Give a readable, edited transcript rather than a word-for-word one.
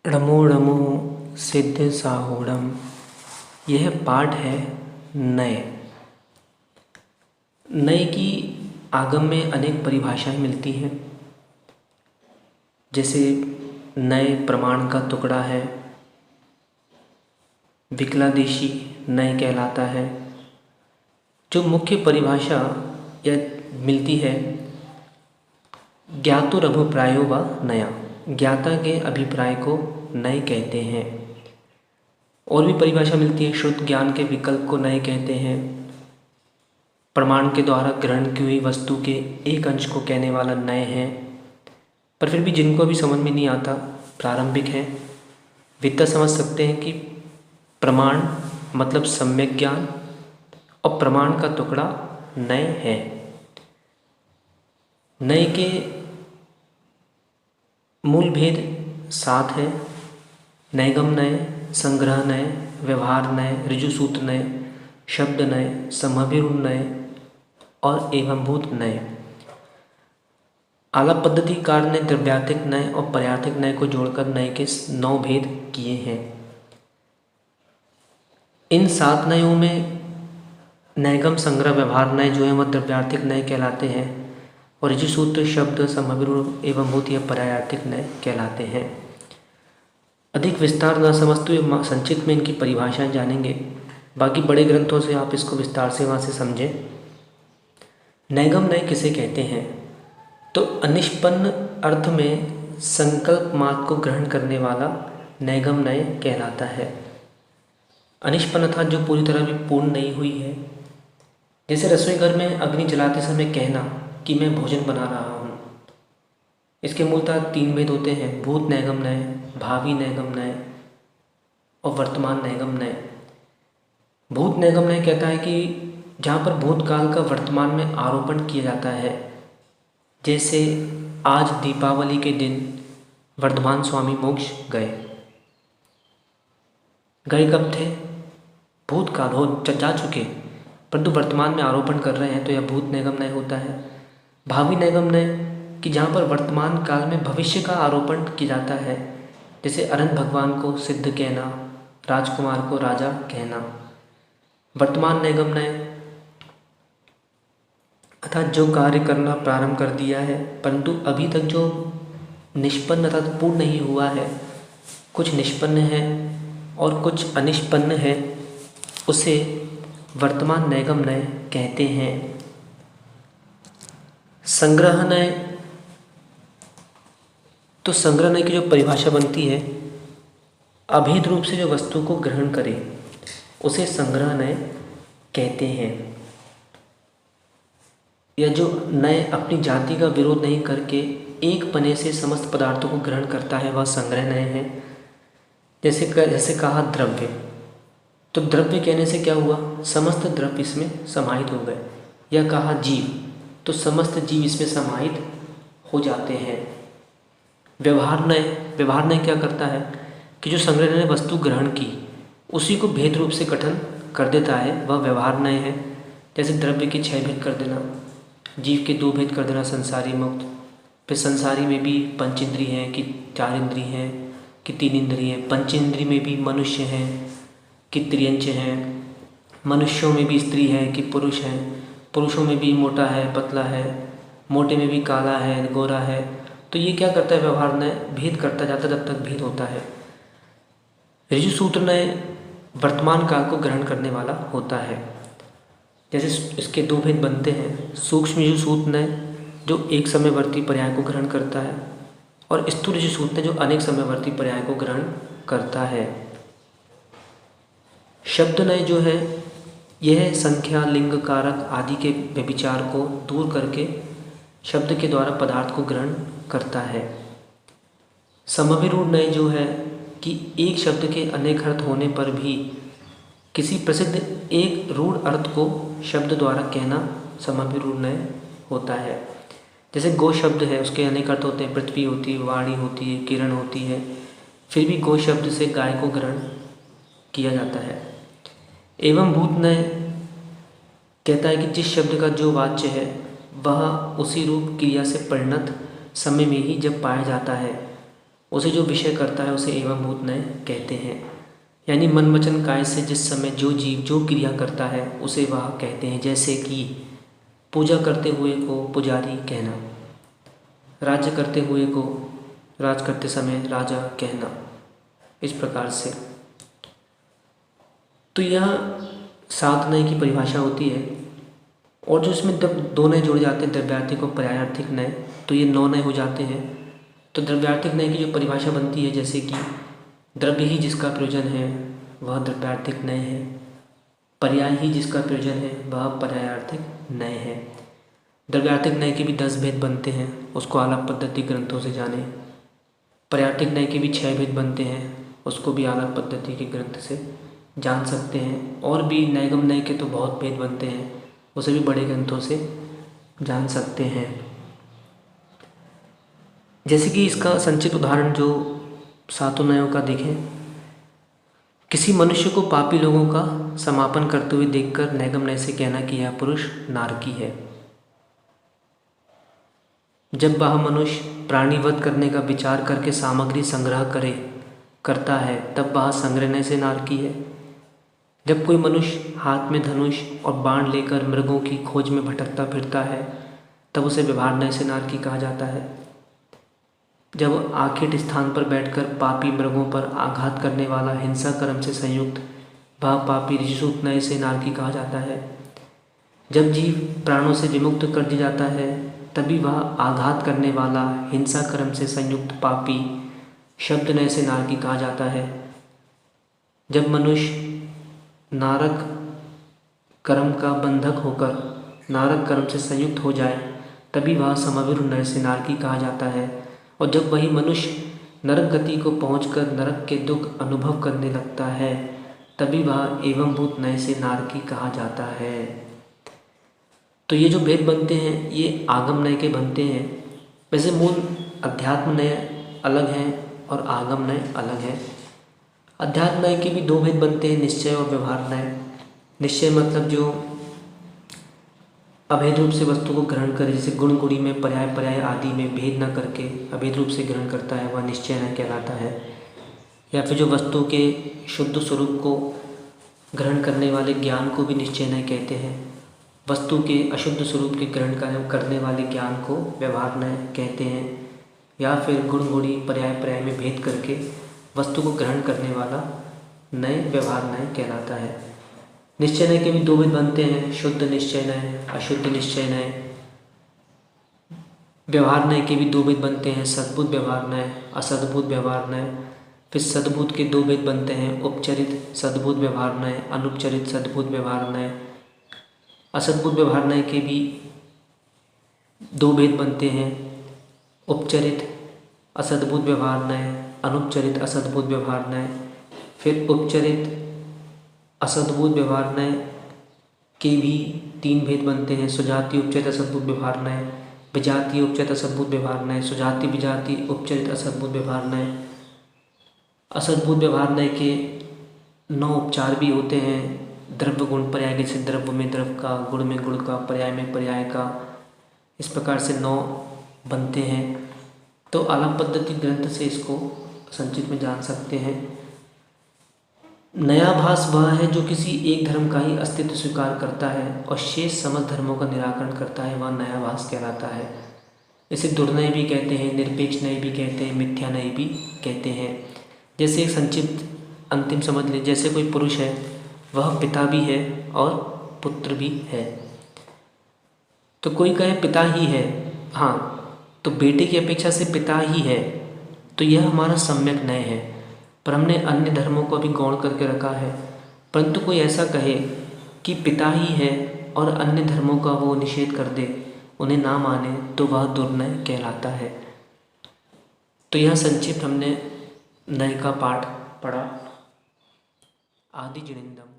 णमो णमो सिद्ध साहूणम। यह पाठ है नय। नय की आगम में अनेक परिभाषाएं मिलती हैं। जैसे नय प्रमाण का टुकड़ा है, विकलादेशी नय कहलाता है। जो मुख्य परिभाषा यह मिलती है, ज्ञातुरभिप्रायो व नया, ज्ञाता के अभिप्राय को नय कहते हैं। और भी परिभाषा मिलती है, शुद्ध ज्ञान के विकल्प को नय कहते हैं। प्रमाण के द्वारा ग्रहण की हुई वस्तु के एक अंश को कहने वाला नय है। पर फिर भी जिनको भी समझ में नहीं आता, प्रारंभिक है, वित्ता समझ सकते हैं कि प्रमाण मतलब सम्यक ज्ञान और प्रमाण का टुकड़ा नय है। नय के मूल भेद 7 है। नैगम नय, संग्रह नय, व्यवहार नय, ऋजुसूत्र नय, शब्द नय, समभिरूढ़ नय और एवंभूत नय। आलाप पद्धतिकार ने द्रव्यार्थिक नय और पर्यार्थिक नय को जोड़कर नय के 9 भेद किए हैं। इन 7 नयों में नैगम, संग्रह, व्यवहार नय जो है वह द्रव्यार्थिक नय कहलाते हैं और ऋजुसूत्र, शब्द, समभिरूढ़ एवंभूत या पर्यायार्थिक नय कहलाते हैं। अधिक विस्तार न समझते हुए संक्षिप्त में इनकी परिभाषाएं जानेंगे। बाकी बड़े ग्रंथों से आप इसको विस्तार से वहाँ से समझें। नैगम नय किसे कहते हैं? तो अनिष्पन्न अर्थ में संकल्प मात्र को ग्रहण करने वाला नैगम नय कहलाता है। अनिष्पन्न अर्थात जो पूरी तरह भी पूर्ण नहीं हुई है। जैसे रसोई घर में अग्नि जलाते समय कहना कि मैं भोजन बना रहा हूँ। इसके मूलतः 3 भेद होते हैं, भूत नैगम नय, भावी नैगम नय और वर्तमान नैगम नय। भूत नैगम नय कहता है कि जहाँ पर भूतकाल का वर्तमान में आरोपण किया जाता है। जैसे आज दीपावली के दिन वर्धमान स्वामी मोक्ष गए कब थे? भूतकाल हो जा चुके, परंतु वर्तमान में आरोपण कर रहे हैं, तो यह भूत नैगम नय होता है। भावी नैगम नय कि जहाँ पर वर्तमान काल में भविष्य का आरोपण किया जाता है। जैसे अनंत भगवान को सिद्ध कहना, राजकुमार को राजा कहना। वर्तमान नैगम नय अर्थात जो कार्य करना प्रारंभ कर दिया है परंतु अभी तक जो निष्पन्न अर्थात पूर्ण नहीं हुआ है, कुछ निष्पन्न है और कुछ अनिष्पन्न है, उसे वर्तमान नैगम नय कहते हैं। संग्रह नय, तो संग्रह नय की जो परिभाषा बनती है, अभेद रूप से जो वस्तु को ग्रहण करे उसे संग्रह नय कहते हैं। या जो नय अपनी जाति का विरोध नहीं करके एक पने से समस्त पदार्थों को ग्रहण करता है, वह संग्रह नय है। जैसे कहा द्रव्य, तो द्रव्य कहने से क्या हुआ? समस्त द्रव्य इसमें समाहित हो गए। या कहा जीव, तो समस्त जीव इसमें समाहित हो जाते हैं। व्यवहार नय क्या करता है कि जो संग्रह ने वस्तु ग्रहण की उसी को भेद रूप से गठन कर देता है, वह व्यवहार नय है। जैसे द्रव्य के 6 भेद कर देना, जीव के 2 भेद कर देना, संसारी मुक्त। फिर संसारी में भी पंचेंद्रिय हैं कि 4 इंद्रिय हैं कि 3 इंद्रिय हैं। पंचेंद्रिय में भी मनुष्य हैं कि त्रियंच हैं। मनुष्यों में भी स्त्री है कि पुरुष हैं। पुरुषों में भी मोटा है, पतला है, मोटे में भी काला है, गोरा है। तो ये क्या करता है? व्यवहार नय भेद करता जाता जब तक भेद होता है। ऋजुसूत्र नय वर्तमान काल को ग्रहण करने वाला होता है। जैसे इसके 2 भेद बनते हैं, सूक्ष्म ऋजुसूत्र नय जो एक समयवर्ती पर्याय को ग्रहण करता है और स्थूल ऋजुसूत्र नय जो अनेक समयवर्ती पर्याय को ग्रहण करता है। शब्द नय जो है यह संख्या, लिंग, कारक आदि के व्यभिचार को दूर करके शब्द के द्वारा पदार्थ को ग्रहण करता है। समभिरूढ़ नय जो है कि एक शब्द के अनेक अर्थ होने पर भी किसी प्रसिद्ध एक रूढ़ अर्थ को शब्द द्वारा कहना समभिरूढ़ नय होता है। जैसे गो शब्द है, उसके अनेक अर्थ होते हैं, पृथ्वी होती है, वाणी होती है, किरण होती है, फिर भी गो शब्द से गाय को ग्रहण किया जाता है। एवं भूत नय कहता है कि जिस शब्द का जो वाच्य है वह उसी रूप क्रिया से परिणत समय में ही जब पाया जाता है उसे जो विषय करता है उसे एवंभूत नय कहते हैं। यानी मन वचन काय से जिस समय जो जीव जो क्रिया करता है उसे वह कहते हैं। जैसे कि पूजा करते हुए को पुजारी कहना, राज्य करते हुए को राज करते समय राजा कहना, इस प्रकार से। तो यह 7 नय की परिभाषा होती है। और जो इसमें दो नय जोड़े जाते हैं, द्रव्यार्थिक और पर्यायार्थिक नय, तो ये 9 नय हो जाते हैं। तो द्रव्यार्थिक नय की जो परिभाषा बनती है, जैसे कि द्रव्य ही जिसका प्रयोजन है वह द्रव्यार्थिक नय है, पर्याय ही जिसका प्रयोजन है वह पर्यायार्थिक नय है। द्रव्यार्थिक नय के भी 10 भेद बनते हैं, उसको आलाप पद्धति ग्रंथों से जाने। पर्यायार्थिक नय के भी 6 भेद बनते हैं, उसको भी आलाप पद्धति के ग्रंथ से जान सकते हैं। और भी नैगम नय के तो बहुत भेद बनते हैं, उसे भी बड़े ग्रंथों से जान सकते हैं। जैसे कि इसका संक्षिप्त उदाहरण जो 7 नयों का देखें। किसी मनुष्य को पापी लोगों का समापन करते हुए देखकर नैगम नय से कहना कि यह पुरुष नारकी है। जब वह मनुष्य प्राणी वध करने का विचार करके सामग्री संग्रह करता है तब वह संग्रह नय से नारकी है। जब कोई मनुष्य हाथ में धनुष और बाण लेकर मृगों की खोज में भटकता फिरता है तब उसे व्यवहार नय से नारकी कहा जाता है। जब आखिट स्थान पर बैठकर पापी मृगों पर आघात करने वाला हिंसा कर्म से संयुक्त वह पापी ऋषिसूत नय से नारकी कहा जाता है। जब जीव प्राणों से विमुक्त कर दिया जाता है तभी वह आघात करने वाला हिंसा कर्म से संयुक्त पापी शब्द नय से नारकी कहा जाता है। जब मनुष्य नारक कर्म का बंधक होकर नारक कर्म से संयुक्त हो जाए तभी वह समविरुद्ध नय से नारकी कहा जाता है। और जब वही मनुष्य नरक गति को पहुंचकर नरक के दुख अनुभव करने लगता है तभी वह एवंभूत नय से नारकी कहा जाता है। तो ये जो भेद बनते हैं ये आगम नय के बनते हैं। वैसे मूल अध्यात्म नय अलग हैं और आगम नय अलग है। अध्यात्म नय के भी 2 भेद बनते हैं, निश्चय और व्यवहार नय। निश्चय मतलब जो अभेद रूप से वस्तु को ग्रहण करे, जैसे गुण गुणी में पर्याय आदि में भेद न करके अभेद रूप से ग्रहण करता है वह निश्चय नय कहलाता है। या फिर जो वस्तु के शुद्ध स्वरूप को ग्रहण करने वाले ज्ञान को भी निश्चय नय कहते हैं। वस्तु के अशुद्ध स्वरूप के ग्रहण करने वाले ज्ञान को व्यवहार नय कहते हैं। या फिर गुण गुणी पर्याय में भेद करके वस्तु को ग्रहण करने वाला नय व्यवहार नय कहलाता है। निश्चय नय के भी 2 भेद बनते हैं, शुद्ध निश्चय नय, अशुद्ध निश्चय नय। व्यवहार नय के भी 2 भेद बनते हैं, सद्भुत व्यवहार नय, असद्भुत व्यवहार नय। फिर सद्भुत के 2 भेद बनते हैं, उपचरित सद्भुत व्यवहार नय, अनुपचरित सद्भुत व्यवहार नय। असद्भुत व्यवहार नय के भी 2 भेद बनते हैं, उपचरित असद्भुत व्यवहार नय, अनुपचरित असद्भुत व्यवहार नय। फिर उपचरित असद्भुत व्यवहार नय के भी 3 भेद बनते हैं, सुजातीय उपचरित असद्भुत व्यवहार नय, विजातीय उपचरित असद्भुत व्यवहार नय, सुजातीय विजातीय उपचरित असद्भुत व्यवहार नय। असद्भुत व्यवहार नय के 9 उपचार भी होते हैं, द्रव्य गुण पर्याय, जैसे द्रव्य में द्रव्य का, गुण में गुण का, पर्याय में पर्याय का, इस प्रकार से 9 बनते हैं। तो आलाप पद्धति ग्रंथ से इसको संचित में जान सकते हैं। नयाभास वह है जो किसी एक धर्म का ही अस्तित्व स्वीकार करता है और शेष समस्त धर्मों का निराकरण करता है, वह नयाभास कहलाता है। इसे दुर्नय भी कहते हैं, निरपेक्ष नय भी कहते हैं, मिथ्या नय भी कहते हैं। जैसे एक संक्षिप्त अंतिम समझ ले, जैसे कोई पुरुष है वह पिता भी है और पुत्र भी है। तो कोई कहे पिता ही है, हाँ, तो बेटे की अपेक्षा से पिता ही है, तो यह हमारा सम्यक नय है। पर हमने अन्य धर्मों को भी गौण करके रखा है। परंतु कोई ऐसा कहे कि पिता ही है और अन्य धर्मों का वो निषेध कर दे, उन्हें ना माने, तो वह दुर्नय कहलाता है। तो यह संक्षिप्त हमने नय का पाठ पढ़ा। आदि जिनेंद्रम।